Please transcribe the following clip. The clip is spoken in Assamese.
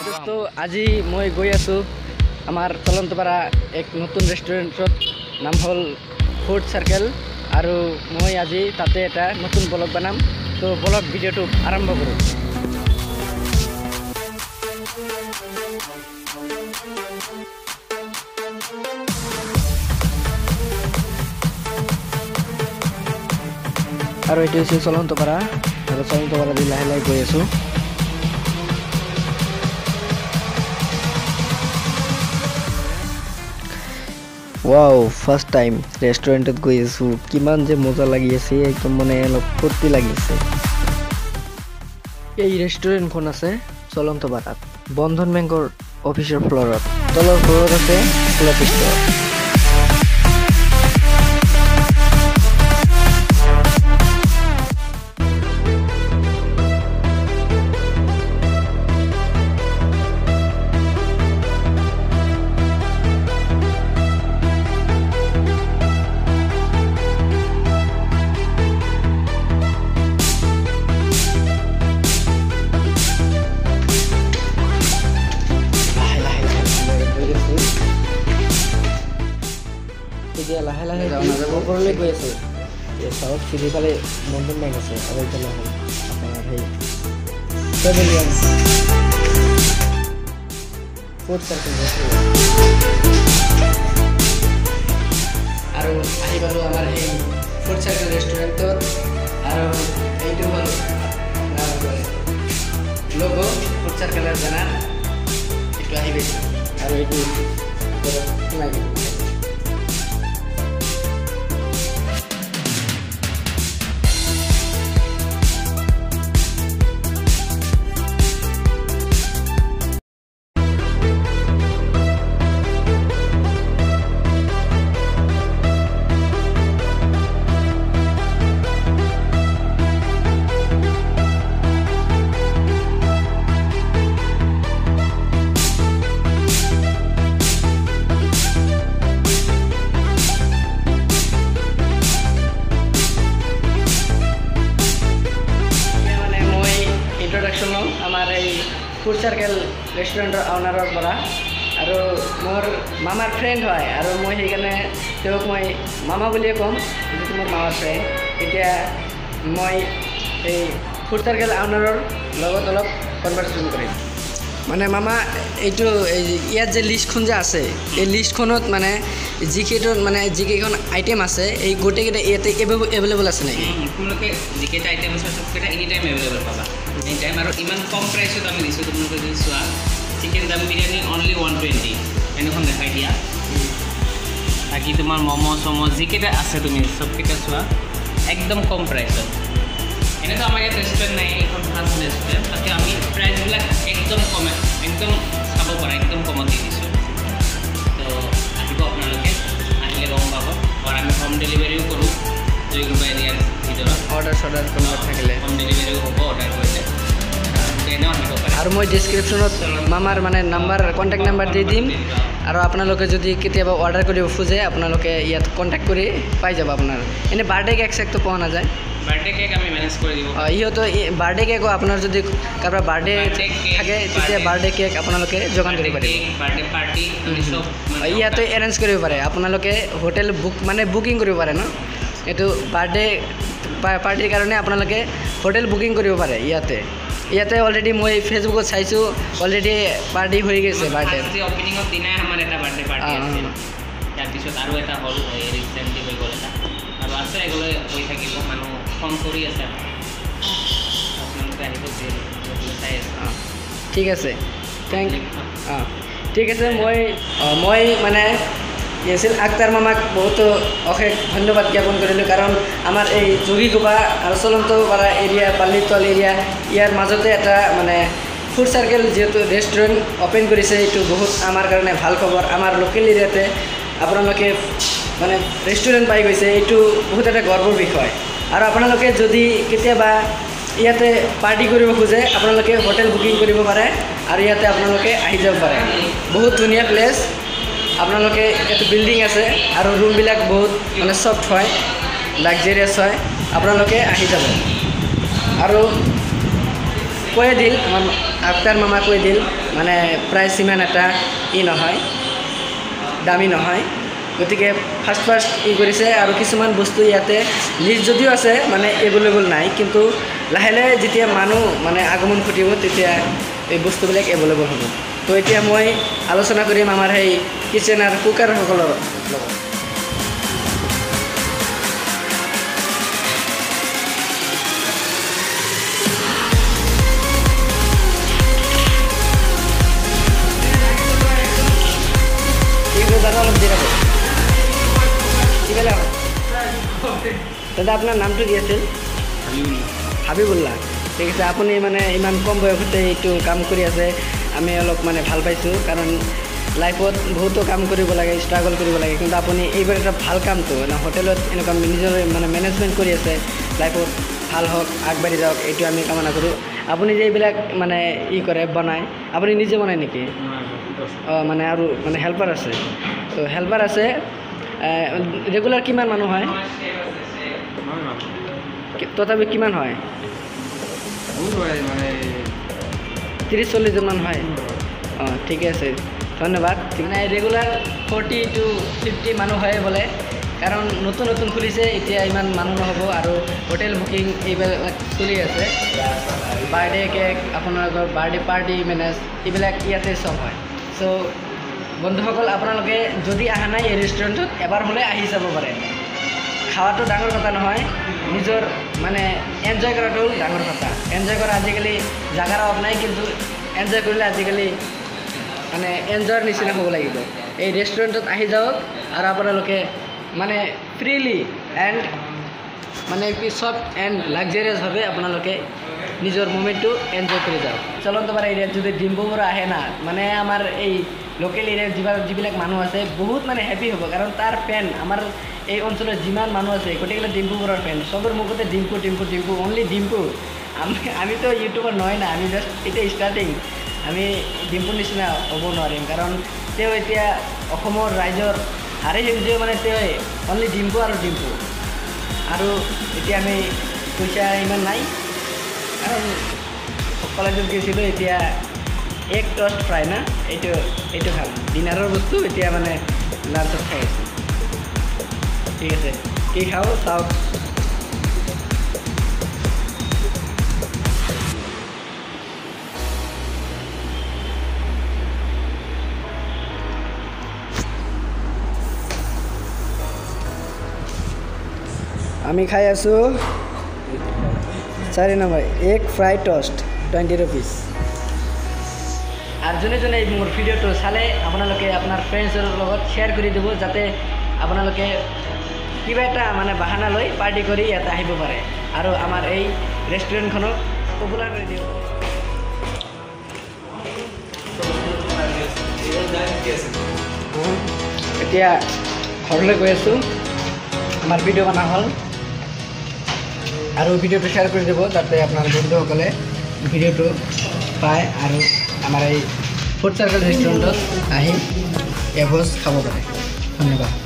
দোস্ত আজি মই গৈ আছোঁ আমাৰ চলন্তপাৰা এক নতুন ৰেষ্টুৰেণ্টত নাম হ'ল ফুড চাৰ্কেল আৰু মই আজি তাতে এটা নতুন ব্লগ বনাম তো ব্লগ ভিডিঅ'টো আৰম্ভ কৰোঁ। আৰু এইটো হৈছে চলন্তপাৰা আৰু চলন্তপাৰা দি লাহে লাহে গৈ আছোঁ। वाव फर्स्ट टाइम रेस्टुरेंटत गई आसो किमान जे मजा लगी आछे एकदम माने अलप फुर्ती लगी आछे। এই ৰেষ্টুৰেণ্টখন আছে চলন্তপাৰাত বন্ধন বেংকৰ অফিচৰ ফ্লৰত তলৰ ফ্লৰত আছে ক্লাব ষ্ট'ৰ। লাহে লাহে ওপৰলৈ গৈ আছে চাওক চিৰিফালে বন্ধন বেংক আছে আৰু এইফালে হ'ল আপোনাৰ সেই পেভিলিয়ন ফুড চাৰ্কেল আৰু আহি পালোঁ আমাৰ সেই ফুড চাৰ্কেল ৰেষ্টুৰেণ্টত আৰু এইটো হ'ল লোগো ফুড চাৰ্কেলৰ বেনাৰ এইটো আহি গৈছে আৰু এইটো সোমাই গৈছে। আমাৰ এই ফুড চাৰ্কেল ৰেষ্টুৰেণ্টৰ অনাৰৰ পৰা আৰু মোৰ মামাৰ ফ্ৰেণ্ড হয় আৰু মই সেইকাৰণে তেওঁক মই মামা বুলিয়ে ক'ম যিটো মোৰ মামাৰ ফ্ৰেণ্ড। এতিয়া মই এই ফুড চাৰ্কেল অনাৰৰ লগত অলপ কনভাৰ্চেশ্যন কৰিম। মানে মামা এইটো ইয়াত যে লিষ্টখন যে আছে এই লিষ্টখনত মানে যিকেইখন আইটেম আছে এই গোটেইকেইটা ইয়াতে এভেইলেবল আছে নেকি? তোমালোকে যিকেইটা আইটেম আছে চবকেইটা এনি টাইম এভেইলেবল পাবা এনি টাইম আৰু ইমান কম প্ৰাইচত আমি দিছোঁ। তোমালোকে যদি চোৱা চিকেন দাম বিৰিয়ানী অনলি 120 এনেখন দেখাই দিয়া। বাকী তোমাৰ ম'ম' চ'ম' যিকেইটা আছে তুমি চবকেইটা চোৱা একদম কম প্ৰাইচত। এনেতো আমাৰ ইয়াত ৰেষ্টুৰেণ্ট নাই, এইখন ফাৰ্ষ্ট ৰেষ্টুৰেণ্ট তাতে আমি প্ৰাইচবিলাক একদম কমে একদম চাব পৰা একদম কমত দি দিছোঁ। তো আহিব আপোনালোকে, আহিলে গম পাব। আৰু আমি হোম ডেলিভাৰীও কৰোঁ জয়গুৰুবা এৰিয়াৰ ভিতৰত। অৰ্ডাৰ চৰ্ডাৰ কোনোবা থাকিলে হোম ডেলিভাৰীও হ'ব অৰ্ডাৰ কৰিলে এনেও আহিব পাৰে। আৰু মই ডিছক্ৰিপশ্যনত মামাৰ মানে নাম্বাৰ কণ্টেক্ট নাম্বাৰ দি দিম আৰু আপোনালোকে যদি কেতিয়াবা অৰ্ডাৰ কৰিব খোজে আপোনালোকে ইয়াত কণ্টেক্ট কৰি পাই যাব। আপোনাৰ এনেই বাৰ্থডে কেক চেকটো পোৱা নাযায়? বাৰ্থডে কেক আমি মেনেজ কৰি দিব। সিহঁতৰ বাৰ্থডে কেকো আপোনাৰ যদি কাৰোবাৰ বাৰ্থডে থাকে তেতিয়া বাৰ্থডে কেক আপোনালোকে যোগান কৰিব পাৰিব। বাৰ্থডে পাৰ্টি চব ইয়াতে এৰেঞ্জ কৰিব পাৰে। আপোনালোকে হোটেল বুকিং কৰিব পাৰে ন? এইটো বাৰ্থডে পাৰ্টিৰ কাৰণে আপোনালোকে হোটেল বুকিং কৰিব পাৰে ইয়াতে অলৰেডি মই ফেচবুকত চাইছোঁ অলৰেডি পাৰ্টি হৈ গৈছে। বাৰ্থডে অপেনিঙৰ দিনাই আমাৰ এটা বাৰ্থডে পাৰ্টি আছিল, তাৰপিছত আৰু এটা হ'ল ৰিচেণ্টলি হৈ গ'ল এটা আৰু আছে এগুলো হৈ থাকিব। মানুহ ফোন কৰি আছে আপোনালোকে আহিব চাই আছে। ঠিক আছে ঠিক আছে। মই মানে কি আছিল আক্তাৰ মামাক বহুতো অশেষ ধন্যবাদ জ্ঞাপন কৰিলোঁ কাৰণ আমাৰ এই যোগীঘোপা আৰু চলন্তপাৰা এৰিয়া পাল্লিতল এৰিয়া ইয়াৰ মাজতে এটা মানে ফুড চাৰ্কেল যিহেতু ৰেষ্টুৰেণ্ট অ'পেন কৰিছে এইটো বহুত আমাৰ কাৰণে ভাল খবৰ। আমাৰ লোকেল এৰিয়াতে আপোনালোকে মানে ৰেষ্টুৰেণ্ট পাই গৈছে এইটো বহুত এটা গৰ্বৰ বিষয়। আৰু আপোনালোকে যদি কেতিয়াবা ইয়াতে পাৰ্টি কৰিব খোজে আপোনালোকে হোটেল বুকিং কৰিব পাৰে আৰু ইয়াতে আপোনালোকে আহি যাব পাৰে। বহুত ধুনীয়া প্লেচ। আপোনালোকে এইটো বিল্ডিং আছে আৰু ৰুমবিলাক বহুত মানে সফ্ট হয়, লাক্সাৰিয়াছ হয়। আপোনালোকে আহি যাব আৰু কৈ দিল আমাৰ আক্তাৰ মামা কৈ দিল মানে প্ৰাইচ ইমান এটা নহয় দামী নহয় গতিকে ফাৰ্ষ্ট কৰিছে আৰু কিছুমান বস্তু ইয়াতে লিষ্ট যদিও আছে মানে এভেইলেবল নাই কিন্তু লাহে লাহে যেতিয়া মানুহ মানে আগমন ঘটিব তেতিয়া এই বস্তুবিলাক এভেইলেবল হ'ব তো এতিয়া মই আলোচনা কৰিম আমাৰ সেই কিচেন আৰু কুকাৰসকলৰ লগত অলপ দি ৰাখোঁ দাদা আপোনাৰ নামটো কি আছিল হাবিবুল্লাহ ঠিক আছে আপুনি মানে ইমান কম বয়সতে এইটো কাম কৰি আছে আমি অলপ মানে ভাল পাইছোঁ কাৰণ লাইফত বহুতো কাম কৰিব লাগে ষ্ট্ৰাগল কৰিব লাগে কিন্তু আপুনি এইবাৰ এটা ভাল কামটো মানে হোটেলত এনেকুৱা নিজৰ মানে মেনেজমেণ্ট কৰি আছে লাইফত ভাল হওক আগবাঢ়ি যাওক এইটো আমি কামনা কৰোঁ আপুনি যে এইবিলাক মানে কৰে বনায় আপুনি নিজে বনায় নেকি অঁ মানে আৰু মানে হেল্পাৰ আছে তো হেল্পাৰ আছে ৰেগুলাৰ কিমান মানুহ হয় তথাপি কিমান হয় 30-40 জন হয় অঁ ঠিকে আছে ধন্যবাদ মানে ৰেগুলাৰ 40 to 50 মানুহ হয় বোলে কাৰণ নতুন নতুন খুলিছে এতিয়া ইমান মানুহ নহ'ব আৰু হোটেল বুকিং এইবিলাক চলি আছে বাৰ্থডে কেক আপোনালোকৰ বাৰ্থডে পাৰ্টি মেনেজ এইবিলাক ইয়াতে চব হয় চ' বন্ধুসকল আপোনালোকে যদি অহা নাই এই ৰেষ্টুৰেণ্টত এবাৰ হ'লে আহি যাব পাৰে খাৱাটো ডাঙৰ কথা নহয় নিজৰ মানে এনজয় কৰাটো ডাঙৰ কথা এনজয় কৰা আজিকালি জাগাৰ অভাৱ নাই কিন্তু এনজয় কৰিলে আজিকালি মানে এনজয়ৰ নিচিনা হ'ব লাগিব এই ৰেষ্টুৰেণ্টত আহি যাওক আৰু আপোনালোকে মানে ফ্ৰীলি এণ্ড মানে কি চব এণ্ড লাক্সাৰিয়াছভাৱে আপোনালোকে নিজৰ মুমেণ্টটো এনজয় কৰি যাওক চলন্তপাৰা এৰিয়াত যদি ডিম্পুবোৰ আহে না মানে আমাৰ এই লোকেল এৰিয়াৰ যিবিলাক মানুহ আছে বহুত মানে হেপী হ'ব কাৰণ তাৰ ফেন আমাৰ এই অঞ্চলত যিমান মানুহ আছে গোটেইবিলাক ডিম্পুবোৰৰ ফেন চবৰ মুখতে ডিম্পু ডিম্পু ডিম্পু অনলি ডিম্পু আমিতো ইউটিউবাৰ নহয় না আমি জাষ্ট এতিয়া ষ্টাৰ্টিং আমি ডিম্পুৰ নিচিনা হ'ব নোৱাৰিম কাৰণ তেওঁ এতিয়া অসমৰ ৰাইজৰ হাৰে সেউজীয়া মানে তেওঁ অনলি ডিম্পু আৰু ডিম্পু আৰু এতিয়া আমি পইচা ইমান নাই কাৰণ কলেজত গৈছিলোঁ এতিয়া এক টষ্ট ফ্ৰাই না এইটো খাম ডিনাৰৰ বস্তু এতিয়া মানে লাঞ্চত খাই আছোঁ ঠিক আছে কি খাওঁ চাওক আমি খাই আছোঁ 4 নম্বৰ এগ ফ্ৰাই টষ্ট 20 rupees আৰু যোনে মোৰ ভিডিঅ'টো চালে আপোনালোকে আপোনাৰ ফ্ৰেণ্ডছৰ লগত শ্বেয়াৰ কৰি দিব যাতে আপোনালোকে কিবা এটা মানে বাহানা লৈ পাৰ্টি কৰি ইয়াতে আহিব পাৰে আৰু আমাৰ এই ৰেষ্টুৰেণ্টখনক পপুলাৰ কৰি দিব এতিয়া ঘৰলৈ গৈ আছোঁ আমাৰ ভিডিঅ' বনা হ'ল আৰু ভিডিঅ'টো শ্বেয়াৰ কৰি দিব যাতে আপোনাৰ বন্ধুসকলে ভিডিঅ'টো পায় আৰু আমাৰ এই ফুড চাৰ্কেল ৰেষ্টুৰেণ্টত আহি এভোজ খাব পাৰে ধন্যবাদ